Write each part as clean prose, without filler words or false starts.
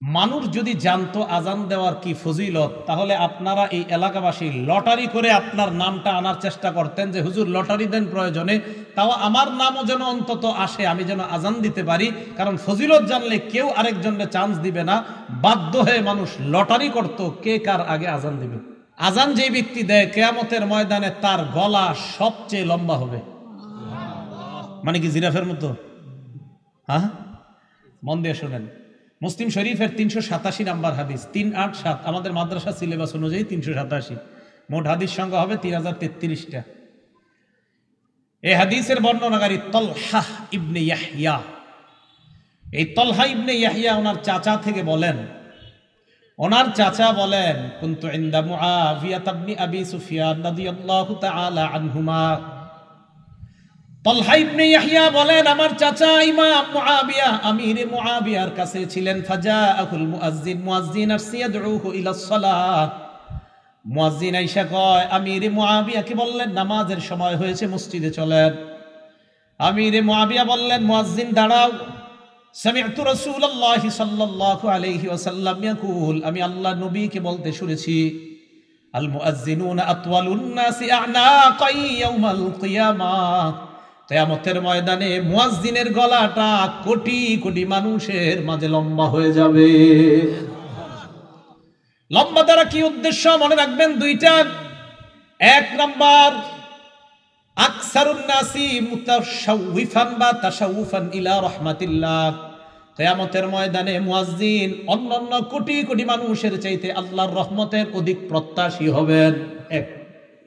মানুষ যদি জানতো আজান দেওয়ার কি ফজিলত, তাহলে আপনারা এই এলাকাবাসী লটারি করে আপনার নামটা আনার চেষ্টা করতেন যে হুজুর লটারি দেন প্রয়োজনে, তাও আমার নামও যেন অন্তত আসে, আমি যেন আজান দিতে পারি। কারণ ফজিলত জানলে কেউ আরেকজনের চান্স দিবে না, বাধ্য হয়ে মানুষ লটারি করত কে কার আগে আজান দিবে। আজান যেই ব্যক্তি দেয় কিয়ামতের ময়দানে তার গলা সবচেয়ে লম্বা হবে। মানে কি জিরাফের মতো? হ্যাঁ, মন দিয়ে শোনেন। মুসলিম শরীফের 387 নম্বর হাদিস, 387, আমাদের মাদ্রাসা সিলেবাস অনুযায়ী 387, মোট হাদিস সংখ্যা হবে 3033টা। এই হাদিসের বর্ণনাকারী তলহা ইবনে ইয়াহইয়া। এই তলহা ইবনে ইয়াহইয়া ওনার চাচা থেকে বলেন, ওনার চাচা বলেন কুনতু ইনদা মুআবিয়া ইবনে আবি সুফিয়ান রাদিয়াল্লাহু তাআলা আনহুমা। তলহা ইবনে ইয়াহইয়া বলেন আমার চাচা ইমাম মুআবিয়া আমিরে মুআবিয়ার কাছে ছিলেন। ফাজাআহুল মুয়াজ্জিন, মুয়াজ্জিন আসছে ইয়াদউহু ইলাস সালাহ। মুয়াজ্জিন আইসা কয় আমিরে মুআবিয়াকে বললেন নামাজের সময় হয়েছে, মসজিদে চলেন। আমিরে মুআবিয়া বললেন মুয়াজ্জিন দাঁড়াও। সামি'তু রাসূলুল্লাহি সাল্লাল্লাহু আলাইহি ওয়াসাল্লাম ইয়াকুল, আমি আল্লাহ নবীকে বলতে শুনেছি, আল মুয়াজ্জিনুনা আতওয়ালুন নাসি আ'নাকান ইয়াউমাল কিয়ামাহ। কিয়ামতের ময়দানে মুয়াজ্জিনের গলাটা কোটি কোটি মানুষের মাঝে লম্বা হয়ে যাবে। লম্বা দ্বারা কি উদ্দেশ্য মনে রাখবেন দুইটা। এক নাম্বার, আকসারুন নাসি মুতাশাউফান বা তাশাউফান ইলা রাহমাতিল্লাহ। কিয়ামতের ময়দানে মুয়াজ্জিন অন্যান্য কোটি কোটি মানুষের চাইতে আল্লাহর রহমতের অধিক প্রত্যাশী হবেন। এক,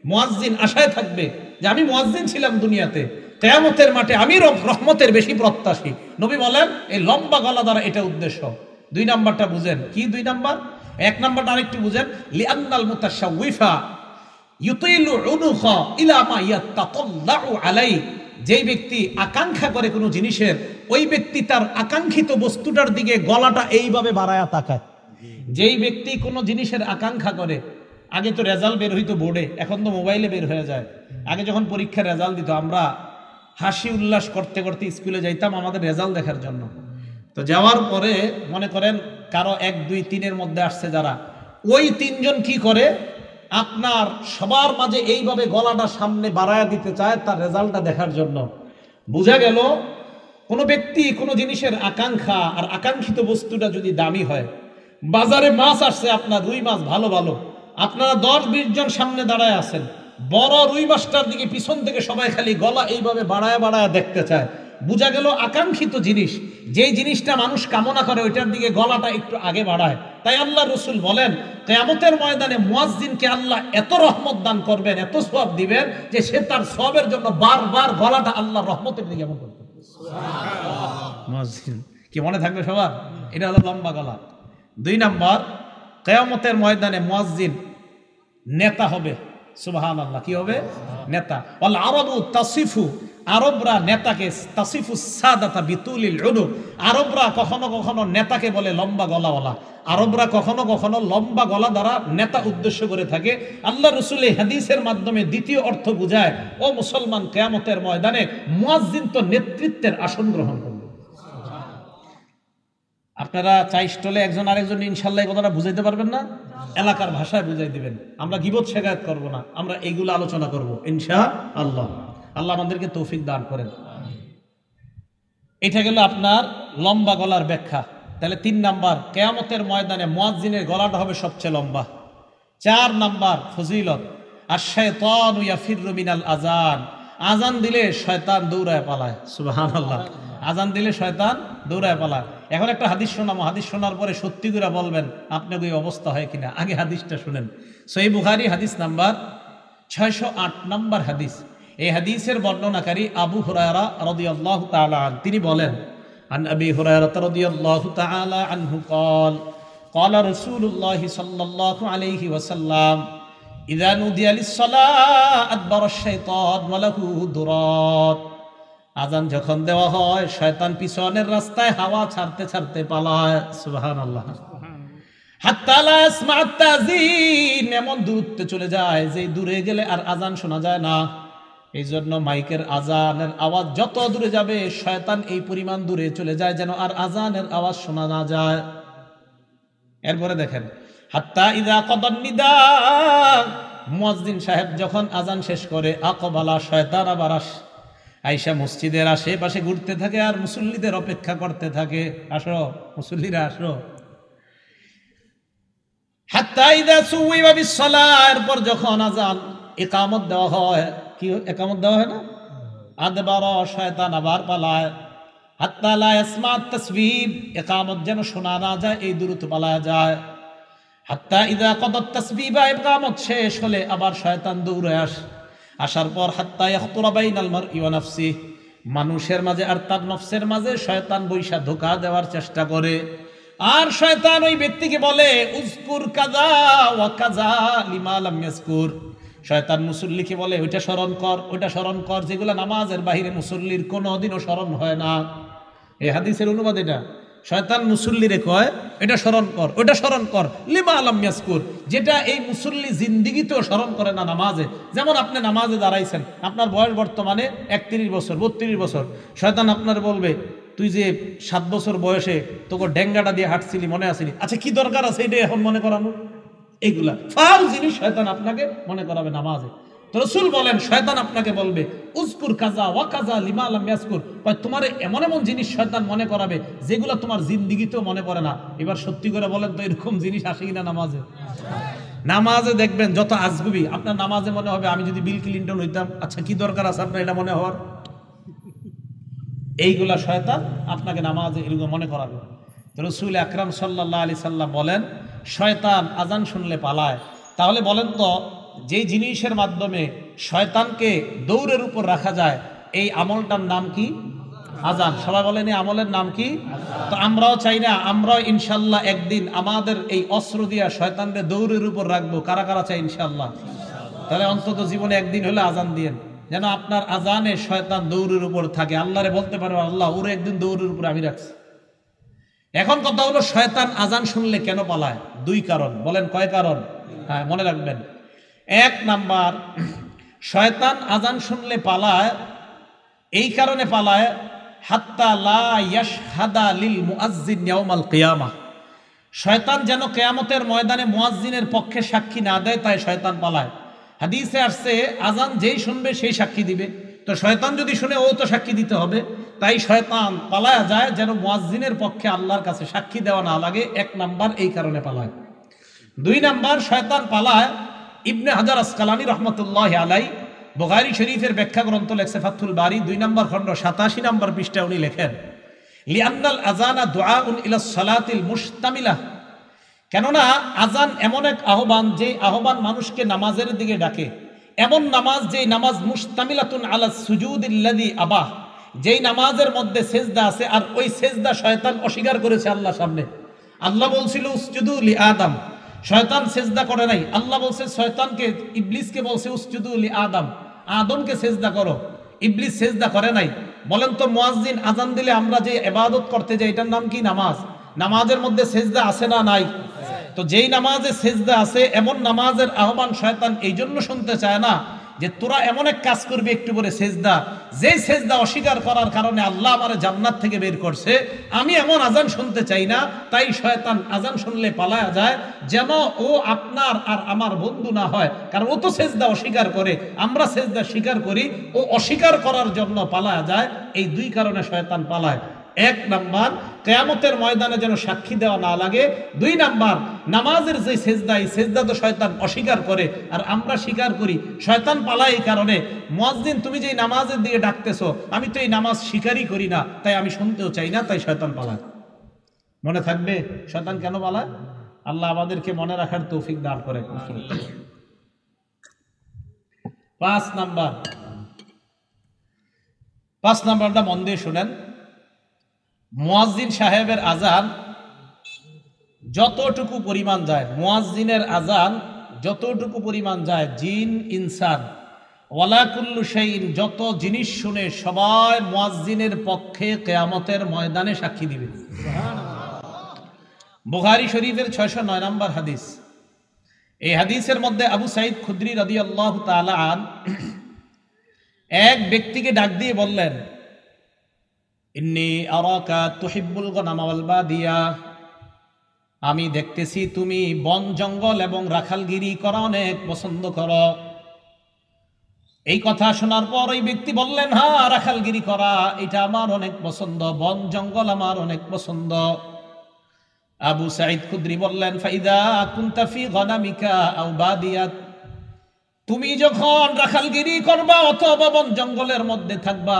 মুয়াজ্জিন আশায় থাকবে যে আমি মুয়াজ্জিন ছিলাম দুনিয়াতে, কিয়ামতের মাঠে আমি রহমতের বেশি প্রত্যাশী। নবী বলেন এই লম্বা গলা দ্বারা এটা উদ্দেশ্য। দুই নাম্বারটা বুঝেন কি? দুই নাম্বার, এক নাম্বারটা আরেকটু বুঝেন। লিআন্নাল মুতাশাউফা ইউতিলু উনুখা ইলা মা ইয়াতাতাল্লাউ আলাই। যেই ব্যক্তি আকাঙ্ক্ষা করে কোনো জিনিসের, ওই ব্যক্তি তার আকাঙ্ক্ষিত বস্তুটার দিকে গলাটা এইভাবে বাড়ায়া তাকায়। যেই ব্যক্তি কোনো জিনিসের আকাঙ্ক্ষা করে, আগে তো রেজাল্ট বের হইতো বোর্ডে, এখন তো মোবাইলে বের হয়ে যায়। আগে যখন পরীক্ষার রেজাল্ট দিত আমরা হাসি উল্লাস করতে করতে স্কুলে যাইতাম আমাদের রেজাল্ট দেখার জন্য। তো যাওয়ার পরে মনে করেন কারো 1, 2, 3-এর মধ্যে আসছে যারা, ওই তিনজন কি করে আপনার সবার মাঝে এইভাবে গলাটা সামনে বাড়ায়া দিতে চায় তার রেজাল্টটা দেখার জন্য। বোঝা গেল কোনো ব্যক্তি কোনো জিনিসের আকাঙ্ক্ষা আর আকাঙ্ক্ষিত বস্তুটা যদি দামি হয়, বাজারে মাছ আসছে আপনার রুই মাছ ভালো ভালো, আপনারা 10-20 জন সামনে দাঁড়ায় আছেন, বড় রুই মাছটার দিকে পিছন থেকে সবাই খালি গলা এইভাবে বাড়ায়া বাড়ায়া দেখতে চায়। বোঝা গেল আকাঙ্ক্ষিত জিনিস, যেই জিনিসটা মানুষ কামনা করে ওইটার দিকে গলাটা একটু আগে বাড়ায়। তাই আল্লাহ রসুল বলেন কিয়ামতের ময়দানে মুয়াজ্জিনকে আল্লাহ এত রহমত দান করবেন, এত সওয়াব দিবেন যে সে তার সওয়াবের জন্য বারবার গলাটা আল্লাহ রহমতের দিকে এমন করবে। মুয়াজ্জিন কি মনে থাকবে সবার? এটা হলো লম্বা গলা। দুই নাম্বার, কিয়ামতের ময়দানে মুয়াজ্জিন নেতা হবে। সুবহানাল্লাহ, কি হবে? নেতা। ওয়াল আরাবু তাসিফু, আরবরা নেতাকে তাসিফু সাদাতা বিতুলিল উনুক, আরবরা কখনো কখনো নেতাকে বলে লম্বা গলাওয়ালা। আরবরা কখনো কখনো লম্বা গলা দ্বারা নেতা উদ্দেশ্য করে থাকে। আল্লাহ রাসূল এই হাদিসের মাধ্যমে দ্বিতীয় অর্থ বুঝায়, ও মুসলমান, কিয়ামতের ময়দানে মুয়াজ্জিন তো নেতৃত্বের আসন গ্রহণ করবে। আপনারা চাই স্টলে একজন আরেকজন ইনশাআল্লাহ এই কথাটা বুঝাইতে পারবেন না? এলাকার ভাষায় বুঝাই দিবেন। আমরা গীবত শিকায়াত করব না, আমরা এইগুলো আলোচনা করব ইনশাআল্লাহ। আল্লাহ আমাদেরকে তৌফিক দান করেন। এটা গেল আপনার লম্বা গলার ব্যাখ্যা। তাহলে 3 নাম্বার, কিয়ামতের ময়দানে মুয়াজ্জিনের গলাটা হবে সবচেয়ে লম্বা। 4 নাম্বার ফজিলত, আশ-শায়তানু ইয়াফিররু মিনাল আযান, আযান দিলে শয়তান দৌড়ায় পালায়। সুবহানাল্লাহ, আযান দিলে শয়তান দৌড়ায় পালায়। এখন একটা হাদিস শোনাবো, হাদিস শোনার পরে সত্যি করে বলবেন আপনার এই অবস্থা হয় কিনা। আগে হাদিসটা শুনেন। সহিহ বুখারী হাদিস নাম্বার 608 নাম্বার হাদিস। এই হাদিসের বর্ণনাকারী আবু হুরায়রা রাদিয়াল্লাহু তাআলা আনহু, তিনি বলেন, আন আবি হুরায়রা রাদিয়াল্লাহু তাআলা আনহু قال قال رسول الله صلى الله عليه وسلم اذا نودي للصلاه ادبر الشيطان وله درات। আযান যখন দেওয়া হয় শয়তান পিছনের রাস্তায় হাওয়া ছাড়তে ছাড়তে পালায়। সুবহানাল্লাহ। হাত্তা লা ইয়াসমা'আত তাযীন, এমন দূরত্বে চলে যায় যে দূরে গেলে আর আযান শোনা যায় না। এই জন্য মাইকের আজানের আওয়াজ যত দূরে যাবে শয়তান এই পরিমাণ দূরে চলে যায় যেন আর আজানের আওয়াজ শোনা না যায়। এরপরে দেখেন, হাত্তা ইযা কাদান নিদা, মুয়াজ্জিন সাহেব যখন আজান শেষ করে, আকবালা, শয়তান আবার আইসা মসজিদের আশেপাশে ঘুরতে থাকে আর মুসল্লিদের অপেক্ষা করতে থাকে, আসো মুসল্লিরা আসো। হাত্তা ইযা সুউইবা বিসসালাহ, এরপর যখন আজান ইকামত দেওয়া হয়, কি ইকামত দেওয়া হয় না, আদবার, শয়তান আবার পালায়। হাত্তা লা ইয়াসমা তাসবিব, ইকামত যেন শোনা না যায় এই দূরত্ব পালায় যায়। হাত্তা ইযা কাদাত তাসবিবা, ইকামত শেষ হলে আবার শয়তান দৌড়ে আসার পর হাত্তা ইয়াখতুরা বাইনাল মারই ওয়া নাফসিহি, মানুষের মাঝে আর তার নফসের মাঝে শয়তান বৈশা ধোঁকা দেওয়ার চেষ্টা করে। আর শয়তান ওই ব্যক্তিকে বলে, উযকুর কাযা ওয়া কাযা লিমা লাম ইয়াযকুর, শয়তান মুসল্লিকে বলে ওইটা স্মরণ কর, ওইটা স্মরণ কর, যেগুলো নামাজের বাহিরে মুসল্লির কোনোদিনও স্মরণ হয় না। এই হাদিসের অনুবাদ এটা, শয়তান মুসল্লিরে কয় এটা স্মরণ কর, ওইটা স্মরণ কর, লিমা লাম ইয়াযকুর, যেটা এই মুসল্লি জিন্দিগিতেও স্মরণ করে না নামাজে। যেমন আপনি নামাজে দাঁড়াইছেন, আপনার বয়স বর্তমানে 31 বছর 32 বছর, শয়তান আপনার বলবে তুই যে 7 বছর বয়সে তোকে ডেঙ্গাটা দিয়ে হাঁটছিলি মনে আসিনি, আচ্ছা কি দরকার আছে এটা এখন মনে করানো, এইগুলা ফাউল জিনিস শয়তান আপনাকে মনে করাবে নামাজে। তো রাসূল বলেন শয়তান আপনাকে বলবে উযকুর কাযা ওয়া কাযা লিমা লাম ইয়াযকুর, তোমার এমন এমন জিনিস শয়তান মনে করাবে যেগুলো তোমার জিন্দেগিতেও মনে পড়ে না। এবার সত্যি করে বলেন তো এরকম জিনিস আসে কিনা নামাজে? নামাজে দেখবেন যত আজগুবি, আপনার নামাজে মনে হবে আমি যদি বিল ক্লিনটন হইতাম, আচ্ছা কি দরকার আছে আপনার এটা মনে হওয়ার? এইগুলা শয়তান আপনাকে নামাজে এরকম মনে করাবে। রাসূল আকরাম সাল্লাল্লাহু আলাইহি সাল্লাম বলেন শয়তান আজান শুনলে পালায়। তাহলে বলেন তো যেই জিনিসের মাধ্যমে শয়তানকে দৌড়ের উপর রাখা যায় এই আমলটার নাম কি? আজান। সবাই বলেন এই আমলের নাম কি? তো আমরাও চাই না, আমরাও ইনশাল্লাহ একদিন আমাদের এই অস্ত্র দিয়া শয়তানকে দৌড়ের উপর রাখবো। কারা কারা চাই ইনশাল্লাহ? তাহলে অন্তত জীবনে একদিন হলে আজান দিয়েন, যেন আপনার আজানে শয়তান দৌড়ের উপর থাকে, আল্লাহরে বলতে পারবে আল্লাহ ওরে একদিন দৌড়ের উপর আমি রাখছি। এখন কথা হলো শয়তান আজান শুনলে কেন পালায়? 2 কারণ। বলেন কয় কারণ? হ্যাঁ মনে রাখবেন। 1 নাম্বার, শয়তান আজান শুনলে পালায় এই কারণে পালায়, হাত্তা লা ইয়াশহাদা লিল মুআজ্জিন ইয়াউমাল কিয়ামাহ, শয়তান যেন কিয়ামতের ময়দানে মুয়াজ্জিনের পক্ষে সাক্ষী না দেয়, তাই শয়তান পালায়। হাদিসে আসছে আজান যেই শুনবে সেই সাক্ষী দিবে, তো শয়তান যদি শুনে ও তো সাক্ষী দিতে হবে, তাই শয়তান পালায়া যায় যেন মুয়াজ্জিনের পক্ষে আল্লাহর কাছে সাক্ষী দেওয়া না লাগে। 1 নাম্বার এই কারণে পালায়। 2 নাম্বার, শয়তান পালায়, ইবনে হাজার আসকালানী রহমতুল্লাহ আলাই বুখারী শরীফের ব্যাখ্যা গ্রন্থ লেখছে ফাথুল বারী 2 নম্বর খণ্ড 87 নম্বর পৃষ্ঠায় উনি লেখেন, লিআন্নাল আযানা দুআউন ইলাস সালাতিল মুশতামিলা, কেননা আজান এমন এক আহ্বান যে আহ্বান মানুষকে নামাজের দিকে ডাকে, এমন নামাজ যেই নামাজ মুশতামিলাতুন আলাস সুজুদিল্লাযী আবাহ, যেই নামাজের মধ্যে সেজদা আছে, আর ওই সেজদা শয়তান অস্বীকার করেছে আল্লাহর সামনে। আল্লাহ বলছিল উসজুদু লি আদম, শয়তান সেজদা করে নাই। আল্লাহ বলছে শয়তানকে, ইবলিসকে বলছে উসজুদু লি আদম, আদমকে সেজদা করো, ইবলিস সেজদা করে নাই। বলেন তো মুয়াজ্জিন আজান দিলে আমরা যে ইবাদত করতে যাই এটার নাম কি? নামাজ। নামাজের মধ্যে সেজদা আছে না নাই? তো যেই নামাজে সেজদা আছে এমন নামাজের আহ্বান শয়তান এই জন্য শুনতে চায় না যে তোরা এমন এক কাজ করবি একটু করে সেজদা, যেই সেজদা অস্বীকার করার কারণে আল্লাহ আমারে জান্নাত থেকে বের করছে, আমি এমন আজান শুনতে চাই না। তাই শয়তান আজান শুনলে পালায়া যায় যেন ও আপনার আর আমার বন্ধু না হয়, কারণ ও তো সেজদা অস্বীকার করে, আমরা সেজদা স্বীকার করি, ও অস্বীকার করার জন্য পালায়া যায়। এই 2 কারণে শয়তান পালায়। 1 নাম্বার, কিয়ামতের ময়দানে যেন সাক্ষী দেওয়া না লাগে। 2 নাম্বার, নামাজের যে সেজদা, এই সেজদা তো শয়তান অস্বীকার করে আর আমরা স্বীকার করি, শয়তান পালায় এই কারণে। মুয়াজ্জিন তুমি যে নামাজের দিকে ডাকতেছো, আমি তো এই নামাজ স্বীকারই করি না, তাই আমি শুনতেও চাই না, তাই শয়তান পালায়। মনে থাকবে শয়তান কেন পালায়? আল্লাহ আমাদেরকে মনে রাখার তৌফিক দান করে। 5 নাম্বারটা মন দিয়ে শুনেন। মুয়াজ্জিন সাহেবের আজান যতটুকু পরিমাণ যায়, মুয়াজ্জিনের আজান যতটুকু পরিমাণ যায়, জিন ইনসান ওয়ালা কুল্লু শাইইন, যত জিনিস শুনে সবাই মুয়াজ্জিনের পক্ষে কিয়ামতের ময়দানে সাক্ষী দিবে। বুখারী শরীফের 609 নম্বর হাদিস। এই হাদিসের মধ্যে আবু সাঈদ খুদরি রাদিয়াল্লাহু তাআলা আন এক ব্যক্তিকে ডাক দিয়ে বললেন, ইন্নী আরাকা তুহিব্বুল গনামা ওয়াল বাদিয়া, আমি দেখতেছি তুমি বন জঙ্গল এবং রাখালগিরি করা অনেক পছন্দ করো। এই কথা শোনার পর ওই ব্যক্তি বললেন, হ্যাঁ, রাখালগিরি করা এটা আমার অনেক পছন্দ, বন জঙ্গল আমার অনেক পছন্দ। আবু সাঈদ খুদরি বললেন, ফাইদা কুনতা ফি গনামিকা আও বাদিয়াত, তুমি যখন রাখালগিরি করবা অথবা বন জঙ্গলের মধ্যে থাকবা,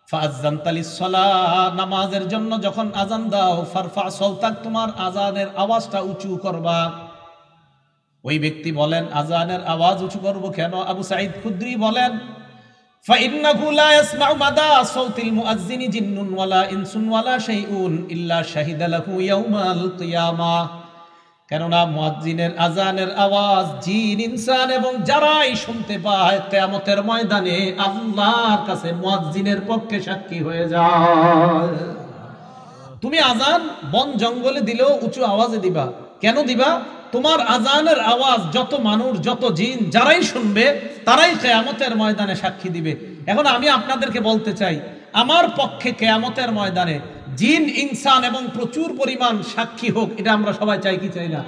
ফাআযানতা লিস-সালাহ, নামাজের জন্য যখন আযান দাও, ফারফা সাওতাক, তোমার আযানের আওয়াজটা উঁচু করবা। ওই ব্যক্তি বলেন, আযানের আওয়াজ উঁচু করব কেন? আবু সাঈদ খুদরি বলেন, ফাইন্নাহু লা ইয়াসমাউ মাদা সাওতিল মুআজ্জিনি জিন্নুন ওয়ালা ইনসুন ওয়ালা শাইউন ইল্লা শাহিদা লাহু ইয়াউমাল কিয়ামাহ, কেননা মুয়াজ্জিনের আযানের আওয়াজ জিন, ইনসান এবং যারাই শুনতে পায় কিয়ামতের ময়দানে আল্লাহর কাছে মুয়াজ্জিনের পক্ষে সাক্ষী হয়ে যায়। তুমি আযান বন জঙ্গলে দিলেও উঁচু আওয়াজে দিবা। কেন দিবা? তোমার আযানের আওয়াজ যত মানুষ, যত জিন যারাই শুনবে তারাই কিয়ামতের ময়দানে সাক্ষী দিবে। এখন আমি আপনাদেরকে বলতে চাই, আমার পক্ষে কিয়ামতের ময়দানে জিন, ইনসান এবং প্রচুর পরিমাণ সাক্ষী হোক, এটা আমরা সবাই চাই কি চাই না?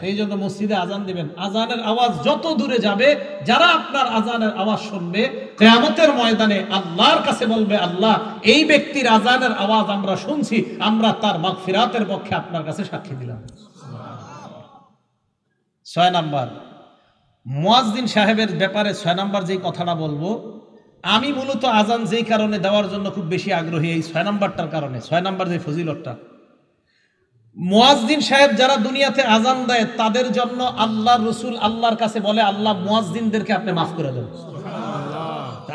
এই জন্য মসজিদে আযান দিবেন, আযানের আওয়াজ যত দূরে যাবে, যারা আপনার আযানের আওয়াজ শুনবে কিয়ামতের ময়দানে আল্লাহর কাছে বলবে, আল্লাহ, এই ব্যক্তির আযানের আওয়াজ আমরা শুনছি, আমরা তার মাগফিরাতের পক্ষে আপনার কাছে সাক্ষী দিলাম। 6 নাম্বার, মুয়াজ্জিন সাহেবের ব্যাপারে 6 নাম্বার যেই কথাটা বলবো, আমি মূলত আযান যেই কারণে দেওয়ার জন্য খুব বেশি আগ্রহী, এই 6 নাম্বারটার কারণে। 6 নাম্বার যে ফজিলতটা, মুয়াজ্জিন সাহেব যারা দুনিয়াতে আযান দেয় তাদের জন্য আল্লাহর রাসূল আল্লাহর কাছে বলে, আল্লাহ মুয়াজ্জিনদেরকে আপনি মাফ করে দেন।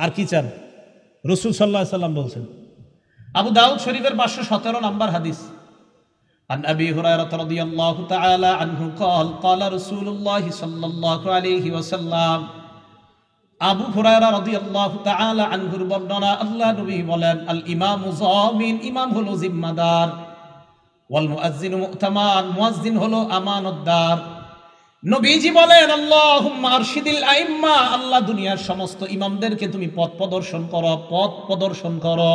আর কি চান? রাসূল সাল্লাল্লাহু আলাইহি সাল্লাম বলছেন। আবু দাউদ শরীফের 517 নাম্বার হাদিস, عن أبي هريرة رضي الله تعالى عنه قال قال رسول الله صلى الله عليه وسلم, আবু হুরায়রা রাদিয়াল্লাহু তাআলা আনহুর বর্ণনা, আল্লাহ নবী বলেন, আল ইমামু যামিন, ইমাম হলো জিম্মাদার, ওয়াল মুআজ্জিনু মু'তামান, মুয়াজ্জিন হলো আমানতদার। নবীজি বলেন, আল্লাহুম্মা আরশিদিল আইম্মা, আল্লাহ দুনিয়ার সমস্ত ইমামদেরকে তুমি পথ প্রদর্শন করো, পথ প্রদর্শন করো,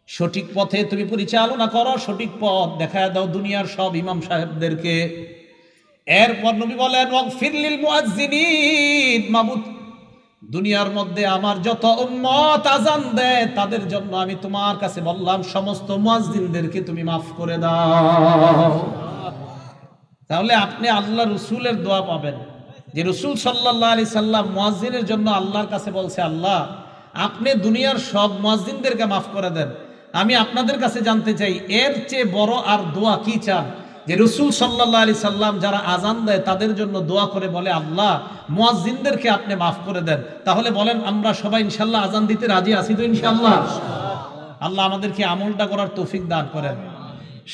সঠিক পথে তুমি পরিচালনা করো, সঠিক পথ দেখায় দাও দুনিয়ার সব ইমাম সাহেবদেরকে। এরপর নবী বলেন, ওয়াগফির লিল মুআজ্জিনিন, মাবুদ দুনিয়ার মধ্যে আমার যত উম্মত আযান দেয় তাদের জন্য আমি তোমার কাছে বললাম, সমস্ত মুয়াজ্জিনদেরকে তুমি মাফ করে দাও। তাহলে আপনি আল্লাহ রাসূলের দোয়া পাবেন, যে রাসূল সাল্লাল্লাহু আলাইহি সাল্লাম মুয়াজ্জিনের জন্য আল্লাহর কাছে বলছে, আল্লাহ আপনি দুনিয়ার সব মুয়াজ্জিনদেরকে মাফ করে দেন। আমি আপনাদের কাছে জানতে চাই, এর চেয়ে বড় আর দোয়া কি চান? যে রাসূল সাল্লাল্লাহু আলাইহি সাল্লাম যারা আযান দেয় তাদের জন্য দোয়া করে বলে, আল্লাহ মুয়াজ্জিনদেরকে আপনি মাফ করে দেন। তাহলে বলেন, আমরা সবাই ইনশাআল্লাহ আযান দিতে রাজি আছি তো? ইনশাআল্লাহ। আল্লাহ আমাদেরকে আমলটা করার তৌফিক দান করেন।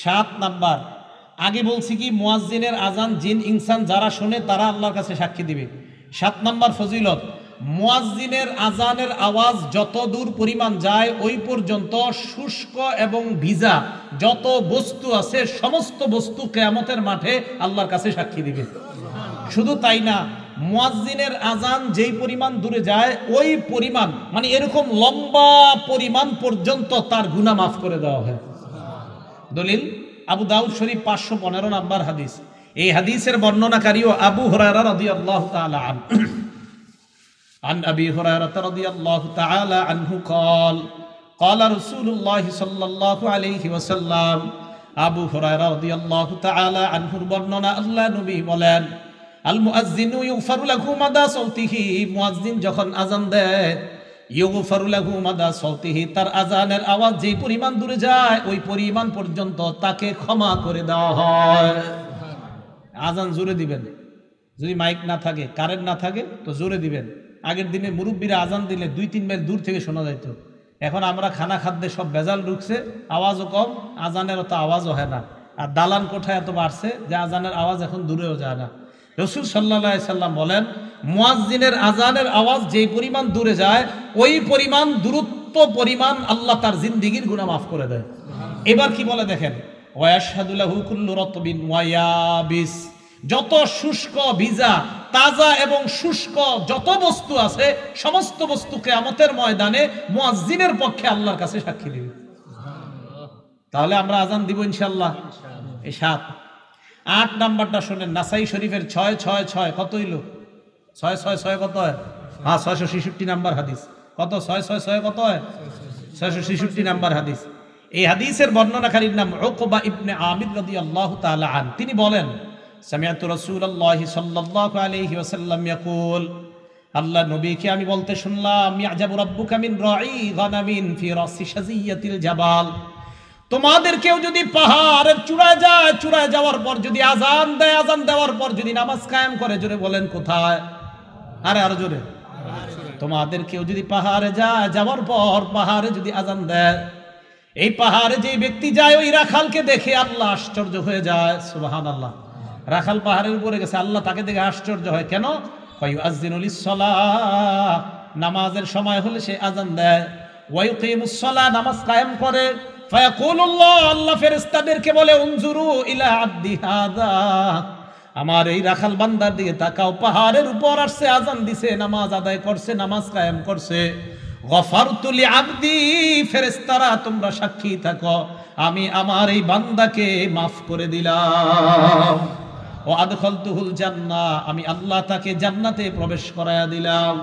7 নাম্বার, আগে বলছি কি, মুয়াজ্জিনের আযান জিন, ইনসান যারা শুনে তারা আল্লাহর কাছে সাক্ষী দিবে। 7 নাম্বার ফজিলত, মুয়াজ্জিনের আযানের আওয়াজ যত দূর পরিমাণ যায় ওই পর্যন্ত শুষ্ক এবং ভিজা যত বস্তু আছে সমস্ত বস্তু কিয়ামতের মাঠে আল্লাহর কাছে সাক্ষী দিবে। শুধু তাই না, মুয়াজ্জিনের আযান যেই পরিমাণ দূরে যায় ওই পরিমাণ, মানে এরকম লম্বা পরিমাণ পর্যন্ত তার গুনাহ মাফ করে দেওয়া হয়। দলিল, আবু দাউদ শরীফ 515 নাম্বার হাদিস। এই হাদিসের বর্ণনাকারীও আবু হুরায়রা রাদিয়াল্লাহু তাআলা আনহু। عن أبي هريرة رضي الله تعالى عنه قال قال رسول الله صلى الله عليه وسلم, আবু হুরায়রা রাদিয়াল্লাহু তাআলা আনহুর বর্ণনা, আল্লাহ নবী বলেন, আল মুআজ্জিনু ইগফারু লাহু মাদা সাওতিহি, মুয়াজ্জিন যখন আযান দেয়, ইগফারু লাহু মাদা সাওতিহি, তার আযানের আওয়াজ যে পরিমাণ দূরে যায় ওই পরিমাণ পর্যন্ত তাকে ক্ষমা করে দেওয়া হয়। আযান জোরে দিবেন, যদি মাইক না থাকে, কারেন্ট না থাকে তো জোরে দিবেন। আগের দিনে মুরব্বীরা আযান দিলে 2-3 মাইল দূর থেকে শোনা যাইত। এখন আমরা খানা খাদ্যে সব ভেজাল ঢুকছে, আওয়াজও কম, আযানের অত আওয়াজও হয় না। আর দালান কোঠায় এত বাড়ছে যে আযানের আওয়াজ এখন দূরেও যায় না। রাসূল সাল্লাল্লাহু আলাইহি সাল্লাম বলেন, মুয়াজ্জিনের আযানের আওয়াজ যেই পরিমাণ দূরে যায় ওই পরিমাণ দূরত্ব পরিমাণ আল্লাহ তার জিন্দেগীর গুনাহ মাফ করে দেয়। এবার কি বলে দেখেন, ওয়াশহাদু লাহু কুল্লু রাতবিন ওয়া ইয়াবিস, যত শুষ্ক, ভিজা, তাজা এবং শুষ্ক যত বস্তু আছে সমস্ত বস্তু কিয়ামতের ময়দানে মুয়াজ্জিনের পক্ষে আল্লাহর কাছে সাক্ষী দিবে। তাহলে আমরা আযান দিব ইনশাআল্লাহ। এই 7 8 নাম্বারটা শুনেন, নাসাই শরীফের 666 কত হইল? 666 কত হয়? হ্যাঁ 666 নাম্বার হাদিস। কত? 666 কত হয়? 666 নাম্বার হাদিস। এই হাদিসের বর্ণনাকারীর নাম উকবা ইবনে আমির রাদিয়াল্লাহু তাআলা আন। তিনি বলেন, সামিআতু রাসূলুল্লাহি সাল্লাল্লাহু আলাইহি ওয়াসাল্লাম ইয়াকুল, আল্লাহ নবীকে আমি বলতে শুনলাম, ইয়াজাবু রাব্বুকা মিন রাঈ গানামিন ফি রাসি শাজিয়াতিল জাবাল। তোমাদের কেউ যদি পাহাড়ের চূড়ায় যায়, চূড়ায় যাওয়ার পর যদি আজান দেয়, আজান দেওয়ার পর যদি নামাজ কায়েম করে, জোরে বলেন কোথায়? আরো জোরে। তোমাদের কেউ যদি পাহাড়ে যায়, যাওয়ার পর পাহাড়ে যদি আজান দেয়, এই পাহাড়ে যে ব্যক্তি যায় ওই রাখালকে দেখে আল্লাহ আশ্চর্য হয়ে যায়। সুবহানাল্লাহ। রাখাল পাহাড়ের উপরে গেছে, আল্লাহ তাকে দেখে আশ্চর্য হয়। কেন? ফায়ুআযযিনু লিস-সালাহ, নামাজের সময় হলে সে আজান দেয়। ওয়া ইউকিমুস-সালাহ, নামাজ কায়েম করে। ফায়াকুলুল্লাহ, আল্লাহ ফেরেশতাদেরকে বলে, উনজুরু ইলা আবদি হাযা, আমার এই রাখাল বান্দার দিকে তাকাও, পাহাড়ের উপর আসছে, আজান দিছে, নামাজ আদায় করছে, নামাজ কায়েম করছে। গফারতু লিআবদি, ফেরেশতারা তোমরা সাক্ষী থাকো, আমি আমার এই বান্দাকে মাফ করে দিলাম। ও আদখালতুহুল জান্নাহ, আমি আল্লাহ তাকে জান্নাতে প্রবেশ করায়া দিলাম।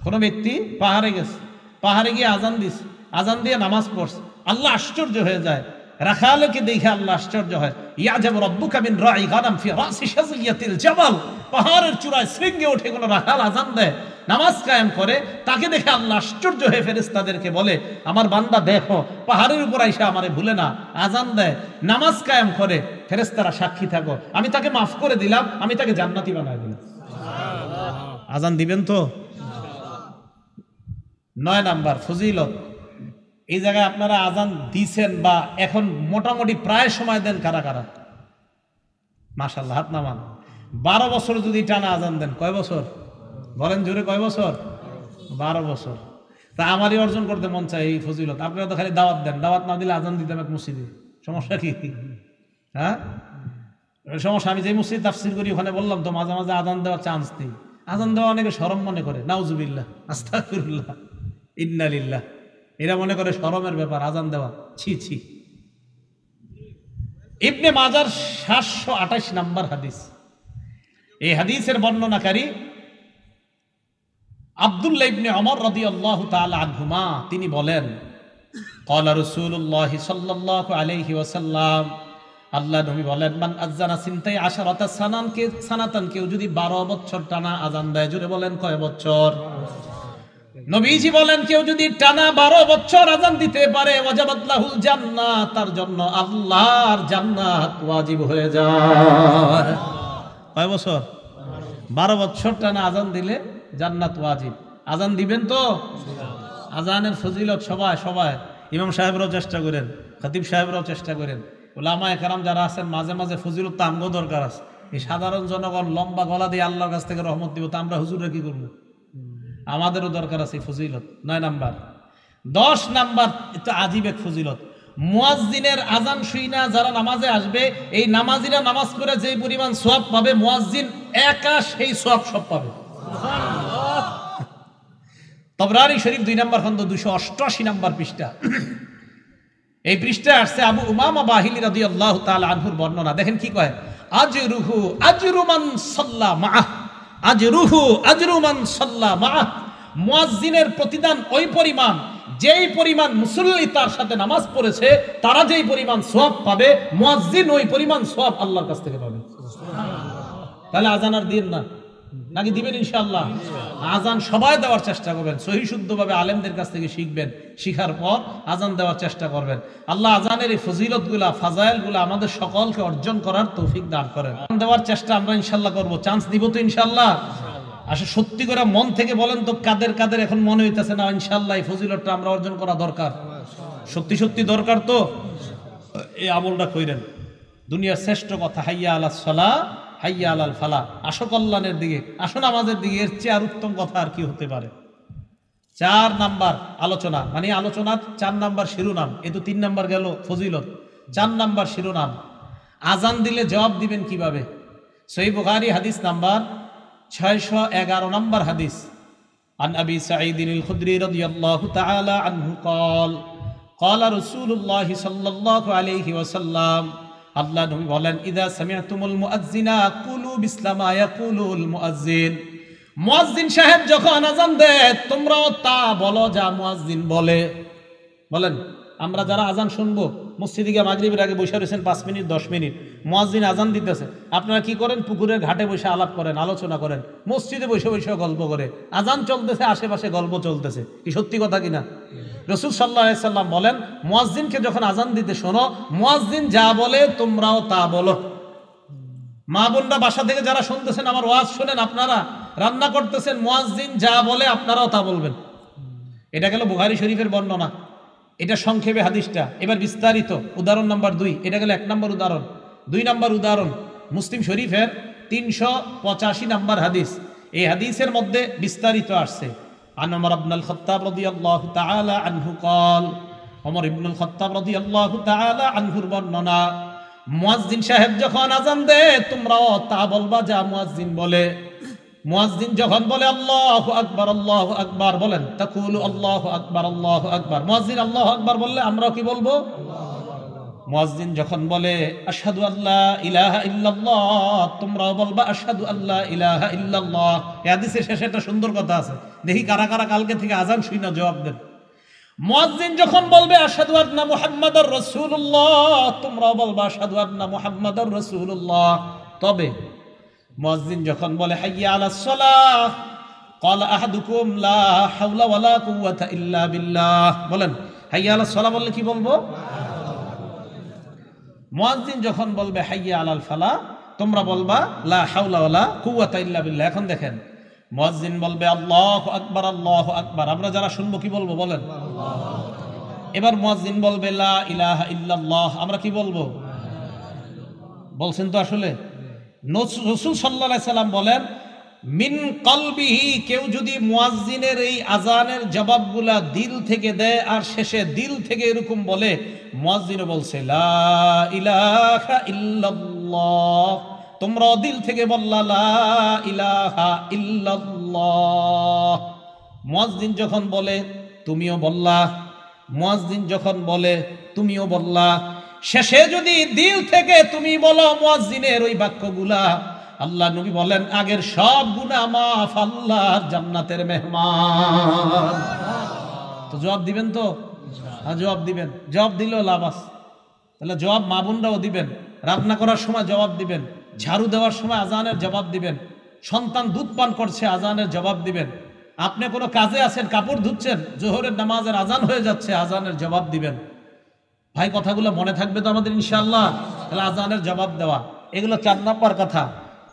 কোন ব্যক্তি পাহাড়ে গেছে, পাহাড়ে গিয়ে আজান দিছে, আজান দিয়ে নামাজ পড়ছে, আল্লাহ আশ্চর্য হয়ে যায়। রাখালকে দেখে আল্লাহ আশ্চর্য হয়। ইয়াজাবু রাব্বুকা মিন রাঈ গানাম ফি রাসি শাজিয়াতিল জাবাল, পাহাড়ের চূড়ায় শৃঙ্গে উঠে কোন রাখাল আজান দেয়, নামাজ কায়েম করে, তাকে দেখে আল্লাহ আশ্চর্য হয়ে ফেরেশতাদেরকে বলে, আমার বান্দা দেখো, পাহাড়ের উপর আইসা আমারে ভুলে না, আজান দেয়, নামাজ কায়েম করে, ফেরেশতারা সাক্ষী থাকো, আমি তাকে মাফ করে দিলাম, আমি তাকে জান্নাতি বানায় দিলাম। আজান দিবেন তো? 9 নাম্বার ফজিলত। এই জায়গায় আপনারা আজান দিছেন বা এখন মোটামুটি প্রায় সময় দেন কারা কারা? মাশাআল্লাহ, হাত নামান। 12 বছর যদি টানা আজান দেন, কয় বছর বলেন জোরে, কয় বছর? 12 বছর। তা আমারই অর্জন করতে মন চায় এই ফজিলত। আপনারা তো খালি দাওয়াত দেন, দাওয়াত না দিলে আজান দিতাম এক মসজিদে, সমস্যা কি? হ্যাঁ সমস্যা। আমি যে মসজিদ তাফসির করি ওখানে বললাম তো, মাঝে মাঝে আজান দেওয়ার চান্স দিই। আজান দেওয়া অনেকে শরম মনে করে, নাউজুবিল্লাহ, আস্তাগফিরুল্লাহ, ইন্না লিল্লাহ। এরা মনে করে শরমের ব্যাপার আজান দেওয়া, ছি ছি। ইবনে মাজার 728 নাম্বার হাদিস। এই হাদিসের বর্ণনাকারী আব্দুল্লাহ ইবনে ওমর রাদিয়াল্লাহু তাআলা আনহুমা, তিনি বলেন, ক্বালা রাসূলুল্লাহ সাল্লাল্লাহু আলাইহি ওয়াসাল্লাম, আল্লাহ নবী বলেন, মান আযানা সিনতাই আশারাতা সানাতান, কেউ যদি 12 বছর টানা আজান দেয়, জোরে বলেন কয় বছর? নবীজি বলেন, কেউ যদি টানা 12 বছর আজান দিতে পারে, ওয়াজাবাত লাহুল জান্নাহ, তার জন্য আল্লাহর জান্নাত ওয়াজিব হয়ে যায়। কয় বছর? 12 বছর টানা আজান দিলে জান্নাত ওয়াজিব। আজান দিবেন তো? আজানের ফজিলত সবাই ইমাম সাহেবরাও চেষ্টা করেন, খতিব সাহেবরাও চেষ্টা করেন, উলামায়ে কেরাম যারা আছেন, মাঝে মাঝে ফজিলত তো আমগো দরকার আছে। এই সাধারণ জনগণ লম্বা গলা দিয়ে আল্লাহর কাছ থেকে রহমত দিব, তা আমরা হুজুরে কি করবো? আমাদেরও দরকার আছে ফজিলত। 9 নাম্বার। 10 নাম্বার, এটা আজীব এক ফজিলত। মুয়াজ্জিনের আজান শুইনা যারা নামাজে আসবে, এই নামাজিরা নামাজ পড়ে যে পরিমাণ সওয়াব পাবে, মুয়াজ্জিন একা সেই সওয়াব সব পাবে। তবরানি শরীফ 2 নাম্বার খন্ড 288 নাম্বার পৃষ্ঠা। এই পৃষ্ঠায় আসছে আবু উমামা বাহিলি রাদিয়াল্লাহু তাআলা আনহুর বর্ণনা। দেখেন কি কয়, আজরুহু আজরু মান সাল্লা মাআহ, আজরুহু আজরু মান সাল্লা মাআহ, মুয়াজ্জিনের প্রতিদান ওই পরিমাণ, যেই পরিমাণ মুসল্লি তার সাথে নামাজ পড়েছে, তারা যেই পরিমাণ সওয়াব পাবে, মুয়াজ্জিন ওই পরিমাণ সওয়াব আল্লাহর কাছ থেকে পাবে। তাহলে আজান আর দিন না, নাকি দিবেন? ইনশাআল্লাহ আজান সবাই দেওয়ার চেষ্টা করবেন, সহি শুদ্ধভাবে আলেমদের কাছ থেকে শিখবেন, শিখার পর আজান দেওয়ার চেষ্টা করবেন। আল্লাহ আজানের এই ফজিলতগুলা, ফাজাইলগুলা আমাদের সকলকে অর্জন করার তৌফিক দান করেন। আজান দেওয়ার চেষ্টা আমরা ইনশাআল্লাহ করব। চান্স দিব তো ইনশাআল্লাহ? আসলে সত্যি করে মন থেকে বলেন তো, কাদের কাদের এখন মনে হইতেছে না ইনশাআল্লাহ এই ফজিলতটা আমরা অর্জন করা দরকার? সত্যি সত্যি দরকার তো? এই আমলটা কইরেন। দুনিয়ার শ্রেষ্ঠ কথা, হাইয়া আলাস সালাহ হাইয়া আলাল ফালাহ, আসো কল্যাণের দিকে, আসো নামাজের দিকে, এর চেয়ে আর উত্তম কথা আর কি হতে পারে? 4 নাম্বার আলোচনা, মানে আলোচনার 4 নাম্বার শিরোনাম। এ তো 3 নাম্বার গেল ফজিলত, 4 নাম্বার শিরোনাম। আজান দিলে জবাব দিবেন কিভাবে? সহিহ বুখারী হাদিস নাম্বার 611 নাম্বার হাদিস। আন আবি সাঈদ আল খুদরি রাদিয়াল্লাহু তাআলা আনহু قال قال رسول الله صلى الله عليه وسلم, আল্লাহ নবী বলেন, ইদা সামি'তুমুল মুআজ্জিনা কুলু বিসলামা ইয়াকুলুল মুআজ্জিন। মুয়াজ্জিন সাহেব যখন আযান দেয় তোমরাও তা বলো যা মুয়াজ্জিন বলে। বলেন, আমরা যারা আযান শুনবো, মসজিদে গিয়ে মাগরিবের আগে বসে রয়েছেন 5 মিনিট 10 মিনিট, মুয়াজ্জিন আযান দিতেছে, আপনারা কি করেন? পুকুরের ঘাটে বসে আলাপ করেন, আলোচনা করেন, মসজিদে বসে বসে গল্প করে, আযান চলতেছে, আশেপাশে গল্প চলতেছে। কি সত্যি কথা কিনা? রাসূল সাল্লাল্লাহু আলাইহি সাল্লাম বলেন, মুয়াজ্জিনকে যখন আযান দিতে শোনো, মুয়াজ্জিন যা বলে তোমরাও তা বলো। মা বোনরা বাসা থেকে যারা শুনতেছেন আমার ওয়াজ শুনেন, আপনারা রান্না করতেছেন, মুয়াজ্জিন যা বলে আপনারাও তা বলবেন। এটা গেল বুখারী শরীফের বর্ণনা, এটা সংক্ষেপে হাদিসটা। এবার বিস্তারিত উদাহরণ নাম্বার 2, এটা গেল 1 নম্বর উদাহরণ। 2 নম্বর উদাহরণ মুসলিম শরীফের 385 নম্বর হাদিস। এই হাদিসের মধ্যে বিস্তারিত আসছে। আন ওমর ইবনুল খাত্তাব রাদিয়াল্লাহু তাআলা আনহু قال, ওমর ইবনুল খাত্তাব রাদিয়াল্লাহু তাআলা আনহুর বর্ণনা, মুয়াজ্জিন সাহেব যখন আযান দেয় তোমরাও তা বলবা যা মুয়াজ্জিন বলে। মুয়াজ্জিন যখন বলে আল্লাহু আকবার, বলেন তাকুলু আল্লাহু আকবার। মুয়াজ্জিন আল্লাহু আকবার বললে আমরাও কি বলবো? মুয়াজ্জিন যখন বলে আশহাদু আল্লা ইলাহা ইল্লাল্লাহ, তোমরাও বলবা আশহাদু আল্লা ইলাহা ইল্লাল্লাহ। এই হাদিসের শেষে একটা সুন্দর কথা আছে, দেখি কারা কারা কালকে থেকে আযান শুনে জবাব দেন। মুয়াজ্জিন যখন বলবে আশহাদু আন্না মুহাম্মাদুর রাসূলুল্লাহ, তোমরাও বলবা আশহাদু আন্না মুহাম্মাদুর রাসূলুল্লাহ। তবে মুয়াজ্জিন যখন বলে হাইয়া আলাস সালাহ, ক্বালা আহাদুকুম লা হাওলা ওয়ালা কুওয়াতা ইল্লা বিল্লাহ। বলেন, হাইয়া আলাস সালাহ বললে কি বলবো? মুয়াজ্জিন যখন বলবে হাইয়া আলাল ফালাহ, তোমরা বলবা লা হাওলা ওয়ালা কুওয়াতা ইল্লা বিল্লাহ। এখন দেখেন, মুয়াজ্জিন বলবে আল্লাহু আকবার, আমরা যারা শুনবো কি বলবো? বলেন। এবার মুয়াজ্জিন বলবে লা ইলাহা ইল্লাল্লাহ, আমরা কি বলবো? বলছেন তো আসলে। রাসূল সাল্লাল্লাহু আলাইহি সাল্লাম বলেন, মিন কলবিহি, কেউ যদি মুয়াজ্জিনের এই আযানের জবাবগুলা দিল থেকে দেয় আর শেষে দিল থেকে এরকম বলে, মুয়াজ্জিনও বলছে লা ইলাহা ইল্লাল্লাহ, তোমরা দিল থেকে বললা লা ইলাহা ইল্লাল্লাহ। মুয়াজ্জিন যখন বলে তুমিও বললা, মুয়াজ্জিন যখন বলে তুমিও বললা, শেষে যদি দিল থেকে তুমি বলো মুয়াজ্জিনের ওই বাক্যগুলা, আল্লাহ নবী বলেন আগের সব গুনাহ মাফ, আল্লাহর জান্নাতের মেহমান। তো জবাব দিবেন তো? হ্যাঁ, জবাব দিবেন। জবাব দিলেও লাভ আছে। তাহলে জবাব মা বোনরাও দিবেন, রান্না করার সময় জবাব দিবেন, ঝাড়ু দেওয়ার সময় আজানের জবাব দিবেন, সন্তান দুধ পান করছে আজানের জবাব দিবেন, আপনি কোনো কাজে আছেন কাপড় ধুচ্ছেন, জোহরের নামাজের আজান হয়ে যাচ্ছে, আজানের জবাব দিবেন। ভাই কথাগুলো মনে থাকবে তো আমাদের ইনশাআল্লাহ? তাহলে আজানের জবাব দেওয়া, এগুলো 4 নাম্বার কথা।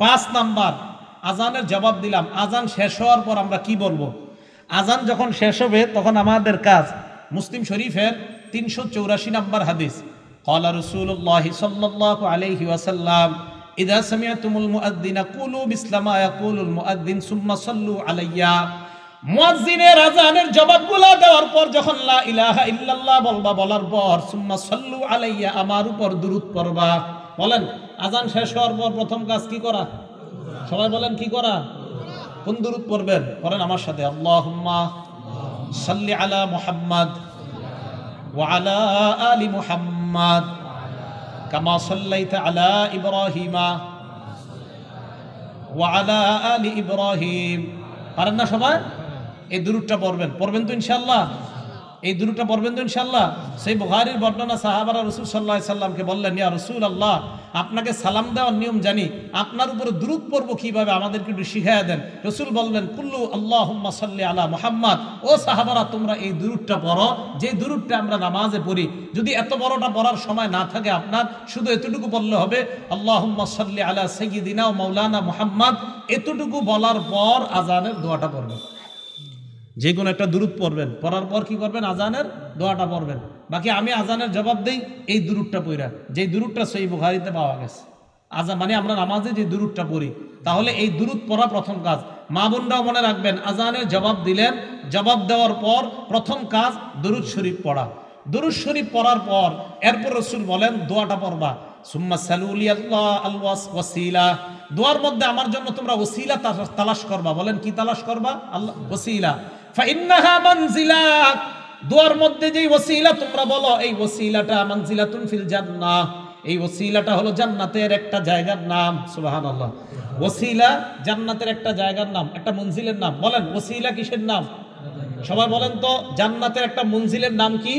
5 নাম্বার, আজানের জবাব দিলাম, আজান শেষ হওয়ার পর আমরা কি বলবো? আজান যখন শেষ হবে তখন আমাদের কাজ, মুসলিম শরীফের 384 নাম্বার হাদিস, ক্বালা রাসূলুল্লাহ সাল্লাল্লাহু আলাইহি ওয়াসাল্লাম, ইযা সামি'তুমুল মুআদ্দিনা কুলু বিসলামা ইয়াকুলুল মুআদ্দিন সুম্মা সাল্লু আলাইয়া। মুয়াজ্জিনের আযানের জবাবগুলো দেওয়ার পর যখন লা ইলাহা ইল্লাল্লাহ বলবা, বলার পর সুম্মা সাল্লু আলাইয়া, আমার উপর দুরূদ পড়বা। বলেন, আযান শেষ হওয়ার পর প্রথম কাজ কি করা? সবাই বলেন কি করা? কোন দুরূদ পড়বেন? পড়েন আমার সাথে, আল্লাহুম্মা সাল্লি আলা মুহাম্মাদ ওয়া আলা আলি মুহাম্মাদ কামা সাল্লাইতা আলা ইব্রাহিমা ওয়া আলা আলি ইব্রাহিম। পারেন না সবাই? এই দুরূদটা পড়বেন তো ইনশাআল্লাহ? এই দুরূদটা পড়বেন তো ইনশাআল্লাহ? সেই বুখারীর বর্ণনা, সাহাবারা রাসূল সাল্লাল্লাহু আলাইহি সাল্লামকে বললেন, ইয়া রাসূলুল্লাহ, আপনাকে সালাম দেওয়ার নিয়ম জানি, আপনার উপরে দুরূদ পড়ব কিভাবে, আমাদেরকে একটু শিখিয়ে দেন। রাসূল বললেন, কুল্লু আল্লাহুম্মা সাল্লি আলা মুহাম্মাদ। ও সাহাবারা, তোমরা এই দুরূদটা পড়ো, যে দুরূদটা আমরা নামাজে পড়ি। যদি এত বড়টা পড়ার সময় না থাকে আপনার, শুধু এতটুকু বললে হবে, আল্লাহুম্মা সাল্লি আলা সাইয়্যিদিনা ওয়া মাওলানা মুহাম্মাদ। এতটুকু বলার পর আযানের দোয়াটা পড়বেন। যে কোনো একটা দুরূদ পড়বেন, পড়ার পর কি করবেন? আযানের দোয়াটা পড়বেন। বাকি আমি আযানের জবাব দেই এই দুরূদটা পড়া, যে দুরূদটা সহিহ বুখারীতে পাওয়া গেছে। আযান মানে আমরা নামাজে যে দুরূদটা পড়ি, তাহলে এই দুরূদ পড়া প্রথম কাজ। মা বোনরাও মনে রাখবেন, আযানের জবাব দিলেন, জবাব দেওয়ার পর প্রথম কাজ দুরূদ শরীফ পড়া। দুরূদ শরীফ পড়ার পর এরপর রাসূল বলেন দোয়াটা পড়বা, সুম্মা সালুলি আল্লাহ আল ওয়াসিলা। দোয়ার মধ্যে আমার জন্য তোমরা ওসিলা তালাশ করবা। বলেন কি তালাশ করবা? আল্লাহ ওসিলা। ফাইন্নাহা মানজিলা, দোয়ার মধ্যে যেই ওসিলা তোমরা বলো, এই ওসিলাটা মানজিলাতুন ফিল জান্নাহ, এই ওসিলাটা হলো জান্নাতের একটা জায়গার নাম। সুবহানাল্লাহ। ওসিলা জান্নাতের একটা জায়গার নাম, একটা মঞ্জিলের নাম। বলেন ওসিলা কিসের নাম? সবাই বলেন তো, জান্নাতের একটা মঞ্জিলের নাম কি?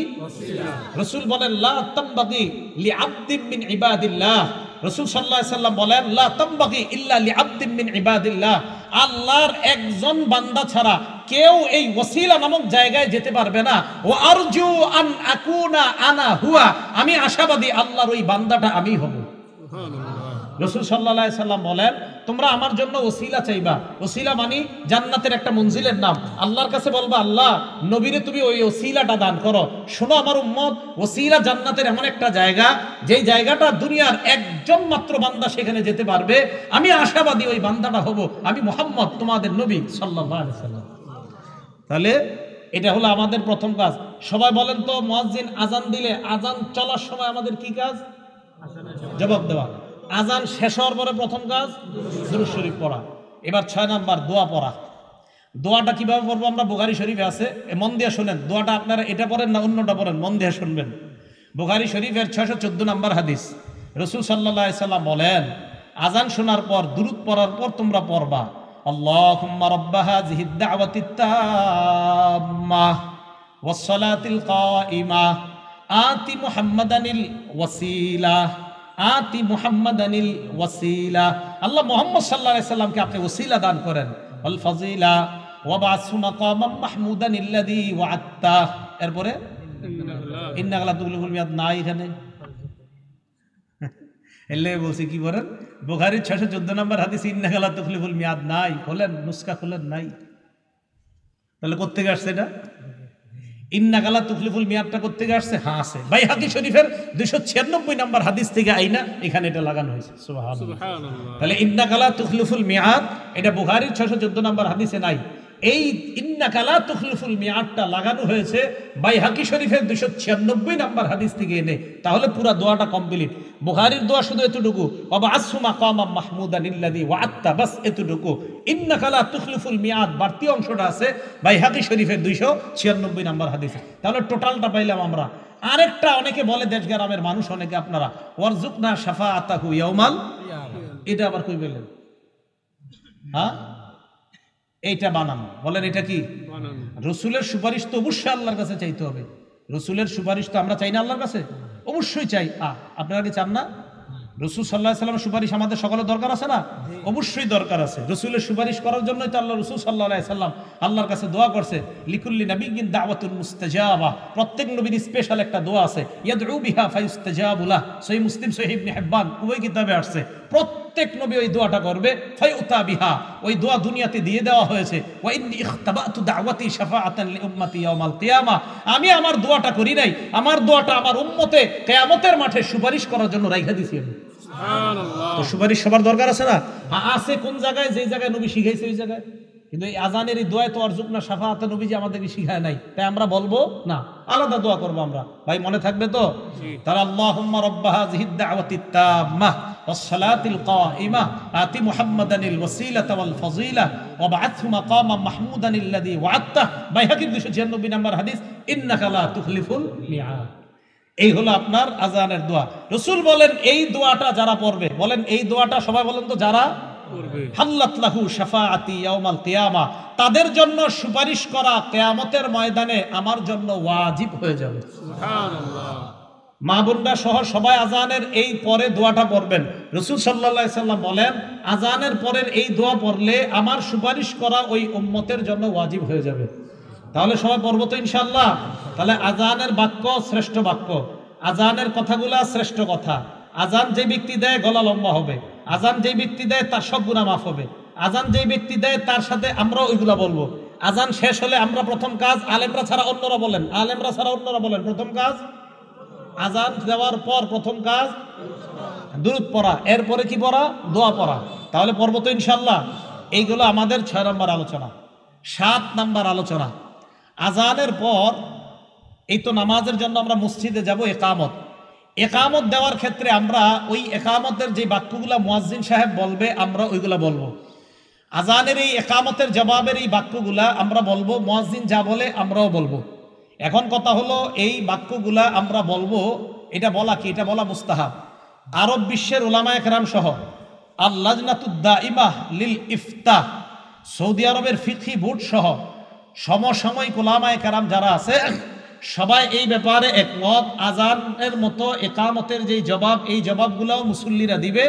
রাসূল বলেন লা তামবাগি লিআবদিন মিন ইবাদিল্লাহ। রাসূল সাল্লাল্লাহু আলাইহি সাল্লাম বলেন লা তামবাগি ইল্লা লিআবদিন মিন ইবাদিল্লাহ। আল্লাহর একজন বান্দা ছাড়া কেউ এই ওসিলা নামক জায়গায় যেতে পারবে না। ওয়া আরজু আন আকুনা আনা হুয়া, আমি আশাবাদী আল্লাহর ওই বান্দাটা আমি হব। রাসূল সাল্লাল্লাহু আলাইহি সাল্লাম বলেন তোমরা আমার জন্য ওসিলা চাইবা। ওসিলা মানে জান্নাতের একটা মঞ্জিলের নাম। আল্লাহর কাছে বলবা আল্লাহ নবীরে তুমি ওই ওসিলাটা দান করো। শোনো আমার উম্মত, ওসিলা জান্নাতের এমন একটা জায়গা যেই জায়গাটা দুনিয়ার একজন মাত্র বান্দা সেখানে যেতে পারবে। আমি আশাবাদী ওই বান্দাটা হব আমি মুহাম্মদ তোমাদের নবী সাল্লাল্লাহু আলাইহি সাল্লাম। তাহলে এটা হলো আমাদের প্রথম কাজ। সবাই বলেন তো, মুয়াজ্জিন আজান দিলে আজান চলার সময় আমাদের কি কাজ? জবাব দেওয়া। আজান শেষ হওয়ার পরে প্রথম কাজ দুরূদ শরীফ পড়া। এবার 6 নাম্বার দোয়া পড়া। দোয়াটা কিভাবে পড়বো আমরা? বুখারী শরীফে আছে, মন দিয়ে শুনেন। দোয়াটা আপনারা এটা পড়েন না অন্যটা পড়েন, মন দিয়ে শুনবেন। বুখারী শরীফের 614 নাম্বার হাদিস। রাসূল সাল্লাল্লাহু আলাইহি সাল্লাম বলেন আজান শোনার পর দুরূদ পড়ার পর তোমরা পড়বা আল্লাহুম্মা রাব্বা হাযিহিদ দাওয়াতিত তাম্মাহ ওয়াস সালাতিল কাইমা আতি মুহাম্মাদানিল ওয়াসিলা আতি মুহাম্মাদানিল ওয়াসিলা। আল্লাহ মুহাম্মদ সাল্লাল্লাহু আলাইহি সাল্লামকে আপনি ওসিলা দান করেন। ওয়াল ফাজিলা ওয়া বা'সু মাকামাম মাহমুদানিল্লাযী ওয়া'আদতা। এরপরে ইন্নাকা লা তুখলিফুল মিয়াদ নাই এখানে। এলে বলছি কি বলেন? বুখারীর 614 নম্বর হাদিস ইন্নাকা লা তুখলিফুল মিয়াদ নাই। খোলেন নুসকা খোলেন, নাই। তাহলে কোত্থেকে আসছে এটা? ইন্নাকা লা তুখলিফুল মিয়াদটা কোত্থেকে আসছে? হ্যাঁ আছে বাইহাকী শরীফের 296 নম্বর হাদিস থেকে আইনা এখানে এটা লাগানো হয়েছে। সুবহানাল্লাহ। তাহলে ইন্নাকা লা তুখলিফুল মিয়াদ এটা বুখারীর 614 নম্বর হাদিসে নাই। এই ইন্নাকা লা তুখলিফুল মিয়াদটা লাগানো হয়েছে বাইহাকী শরীফের 296 নম্বর হাদিস থেকে এনে। তাহলে পুরো দোয়াটা কমপ্লিট। বুখারীর দোয়া শুধু এতটুকু, ওয়াবা'সু মাকামাম মাহমুদানিল্লাযী ওয়া'আদতা, বাস এতটুকু। ইন্নাকা লা তুখলিফুল মিয়াদ বাড়তি অংশটা আছে বাইহাকী শরীফের 296 নম্বর হাদিসে। তাহলে টোটালটা পাইলাম আমরা। আরেকটা অনেকে বলে, দেশ গ্রামের মানুষ অনেকে আপনারা, ওয়ারজুকনা শাফাআতাহু ইয়াউমাল, এটা আবার কই বললেন? হ্যাঁ এইটা বানানো। বলেন এটা কি? রসুলের সুপারিশ তো অবশ্যই আল্লাহর কাছে চাইতে হবে। রসুলের সুপারিশ তো আমরা চাই না আল্লাহর কাছে? অবশ্যই চাই। আপনারা কি চান না? রসুল সাল্লাল্লাহু আলাইহি সাল্লামের সুপারিশ আমাদের সকলের দরকার আছে না? অবশ্যই দরকার আছে। রসুলের সুপারিশ করার জন্যই তো আল্লাহ রসুল সাল্লাল্লাহু আলাইহি সাল্লাম আল্লাহর কাছে দোয়া করছে, লিকুল্লি নাবিয়্যিন দাওয়াতুন মুস্তাজাবা। প্রত্যেক নবীর স্পেশাল একটা দোয়া আছে, ইয়াদউ বিহা ফায়ুস্তাজাবু লাহ। সহিহ মুসলিম, সহিহ ইবনে হিব্বান উভয় কিতাবে আসছে। প্রত্যেক নবী ওই দোয়াটা করবে, ফায়ুতা বিহা, ওই দোয়া দুনিয়াতে দিয়ে দেওয়া হয়েছে। ওয়া ইন্নী ইখতাবাতু দাওয়াতি শাফাআতান লিউম্মতি ইয়াউমাল কিয়ামা। আমি আমার দোয়াটা করি নাই, আমার দোয়াটা আমার উম্মতে কিয়ামতের মাঠে সুপারিশ করার জন্য রাইখা দিছি আমি। তো সুপারিশ সবার দরকার আছে না? আছে। কোন জায়গায়? যে জায়গায় নবী শিখাইছে ওই জায়গায়। কিন্তু এই আজানের এই দোয়ায় তো আরজুকনা শাফাআতে নবী যে আমাদেরকে শিখায় নাই, তাই আমরা বলবো না, আলাদা দোয়া করবো আমরা। ভাই মনে থাকবে তো? তারা আল্লাহুম্মা রাব্বা হাযিহিদ দাওয়াতিত তাম্মাহ ওয়াস সালাতিল কাইমা আতি মুহাম্মাদানিল ওয়াসিলাতা ওয়াল ফাজিলা ওয়া বা'আথহু মাকামাম মাহমুদানিল্লাযী ওয়া'আদতা। বাইহাকীর 296 নম্বর হাদিস, ইন্নাকা লা তুখলিফুল মিয়াদ। এই হলো আপনার আজানের দোয়া। রাসূল বলেন এই দোয়াটা যারা পড়বে, বলেন এই দোয়াটা সবাই বলেন তো, যারা পড়বে, হাল্লাত লাহু শাফাআতি ইয়াউমাল কিয়ামা, তাদের জন্য সুপারিশ করা কিয়ামতের ময়দানে আমার জন্য ওয়াজিব হয়ে যাবে। সুবহানাল্লাহ। মা বোনরা সহ সবাই আজানের এই পরে দোয়াটা পড়বেন। রাসূল সাল্লাল্লাহু আলাইহি সাল্লাম বলেন আজানের পরের এই দোয়া পড়লে আমার সুপারিশ করা ওই উম্মতের জন্য ওয়াজিব হয়ে যাবে। তাহলে সবাই পড়বো তো ইনশাআল্লাহ? তাহলে আজানের বাক্য শ্রেষ্ঠ বাক্য, আজানের কথাগুলা শ্রেষ্ঠ কথা। আজান যে ব্যক্তি দেয় গলা লম্বা হবে, আজান যে ব্যক্তি দেয় তার সব গুনাহ মাফ হবে, আজান যে ব্যক্তি দেয় তার সাথে আমরা ওইগুলা বলবো। আজান শেষ হলে আমরা প্রথম কাজ, আলেমরা ছাড়া অন্যরা বলেন, আলেমরা ছাড়া অন্যরা বলেন, প্রথম কাজ আজান দেওয়ার পর প্রথম কাজ দুরূদ পড়া, এরপরে কি পড়া? দোয়া পড়া। তাহলে পড়বো তো ইনশাআল্লাহ? এইগুলো আমাদের 6 নম্বর আলোচনা। 7 নম্বর আলোচনা, আজানের পর এই তো নামাজের জন্য আমরা মসজিদে যাব, একামত। একামত দেওয়ার ক্ষেত্রে আমরা ওই একামতের যে বাক্যগুলা মুয়াজ্জিন সাহেব বলবে আমরা ওইগুলা বলবো। আজানের এই একামতের জবাবের এই বাক্যগুলা আমরা বলবো, মুয়াজ্জিন যা বলে আমরাও বলবো। এখন কথা হলো এই বাক্যগুলা আমরা বলবো, এটা বলা কি? এটা বলা মুস্তাহাব। আরব বিশ্বের উলামায়ে কেরাম সহ আল-লাজনাতুদ দাইমাহ লিল ইফতা, সৌদি আরবের ফিকহি বোর্ড সহ সমসাময়িক উলামায়ে কেরাম যারা আছে সবাই এই ব্যাপারে একমত। আজানের মতো ইকামতের যেই জবাব, এই জবাবগুলোও মুসল্লিরা দিবে,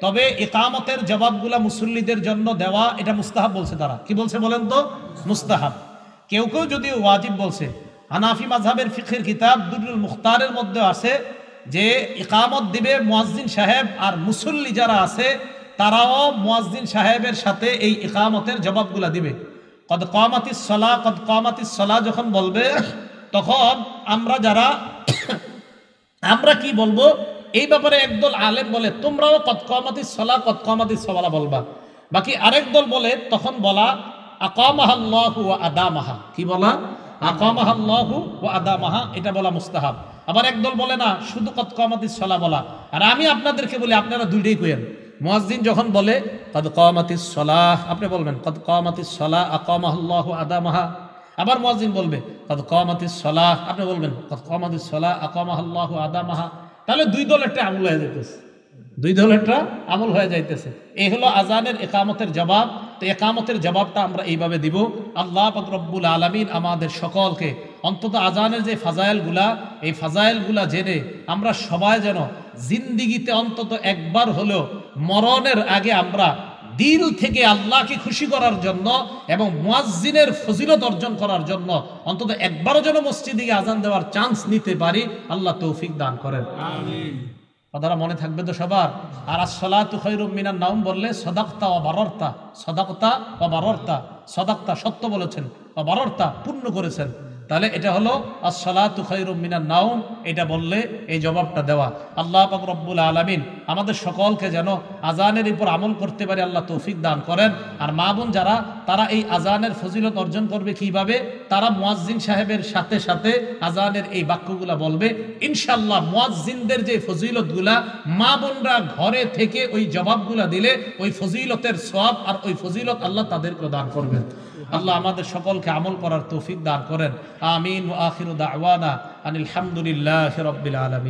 তবে ইকামতের জবাবগুলা মুসল্লিদের জন্য দেওয়া এটা মুস্তাহাব বলছে। তারা কি বলছে বলেন তো? মুস্তাহাব। কেউ কেউ যদিও ওয়াজিব বলছে। হানাফি মাযহাবের ফিকহের কিতাব দুরুল মুখতারের মধ্যে আছে যে ইকামত দিবে মুয়াজ্জিন সাহেব, আর মুসল্লি যারা আছে তারাও মুয়াজ্জিন সাহেবের সাথে এই ইকামতের জবাবগুলা দিবে। কদ কামাতিস সালাহ, কদ কামাতিস সালাহ যখন বলবে, তখন আমরা কি বলবো এই ব্যাপারে একদল আলেম বলে তোমরাও কদ কামাতিস সালাহ কদ কামাতিস সালাহ বলবা। বাকি আরেক দল বলে তখন বলা আকামাহাল্লাহু ওয়া আদামাহা। কি বলা? আকামাহাল্লাহু ওয়া আদামাহা, এটা বলা মুস্তাহাব। আবার একদল বলে না, শুধু কদ কামাতিস সালাহ বলা। আর আমি আপনাদেরকে বলি আপনারা দুইটাই কইেন। মুয়াজ্জিন যখন বলে কদ কামাতিস সালাহ, আপনি বলবেন কদ কামাতিস সালাহ আকামাহাল্লাহু আদামাহা। আবার মুয়াজ্জিন বলবে কদ কামাতিস সালাহ, আপনি বলবেন কদ কামাতিস সালাহ আকামাহাল্লাহু আদামাহা। তাহলে দুই দলেরটা আমল হয়ে যাইতেছে, দুই দলেরটা আমল হয়ে যাইতেছে। এই হলো আজানের ইকামতের জবাব। তো ইকামতের জবাবটা আমরা এইভাবে দিব। আল্লাহ পাক রব্বুল আলামিন আমাদের সকলকে অন্তত আজানের যে ফাজাইলগুলা, এই ফাজাইলগুলা জেনে আমরা সবাই যেন জিন্দিগিতে অন্তত একবার হলেও মরণের আগে আমরা দিল থেকে আল্লাহকে খুশি করার জন্য এবং মুয়াজ্জিনের ফজিলত অর্জন করার জন্য অন্তত একবারও যেন মসজিদে আজান দেওয়ার চান্স নিতে পারি। আল্লাহ তৌফিক দান করেন, আমিন। কথাটা মনে থাকবে তো সবার। আর আসসালাতু খায়রুম মিনান নাওম বললে সাদাকতা ওয়া বারারতা, সাদাকতা ওয়া বারারতা, সাদাকতা সত্য বলেছেন, ওয়া বারারতা পূর্ণ করেছেন। তাহলে এটা হলো আসসালাতু খায়রুম মিনান নাওম, এটা বললে এই জবাবটা দেওয়া। আল্লাহ পাক রব্বুল আলামিন আমাদের সকলকে যেন আজানের উপর আমল করতে পারে আল্লাহ তৌফিক দান করেন। আর মা বোন যারা, তারা এই আজানের ফজিলত অর্জন করবে কিভাবে? তারা মুয়াজ্জিন সাহেবের সাথে সাথে আজানের এই বাক্যগুলা বলবে। ইনশাআল্লাহ মুয়াজ্জিনদের যে ফজিলতগুলা মা বোনরা ঘরে থেকে ওই জবাবগুলা দিলে ওই ফজিলতের সওয়াব আর ওই ফজিলত আল্লাহ তাদেরকে দান করবেন। আল্লাহ আমাদের সকলকে আমল করার তৌফিক দান করেন, আমিন। ওয়া আখিরু দাওয়ানা আনিল হামদুলিল্লাহি রাব্বিল আলামিন।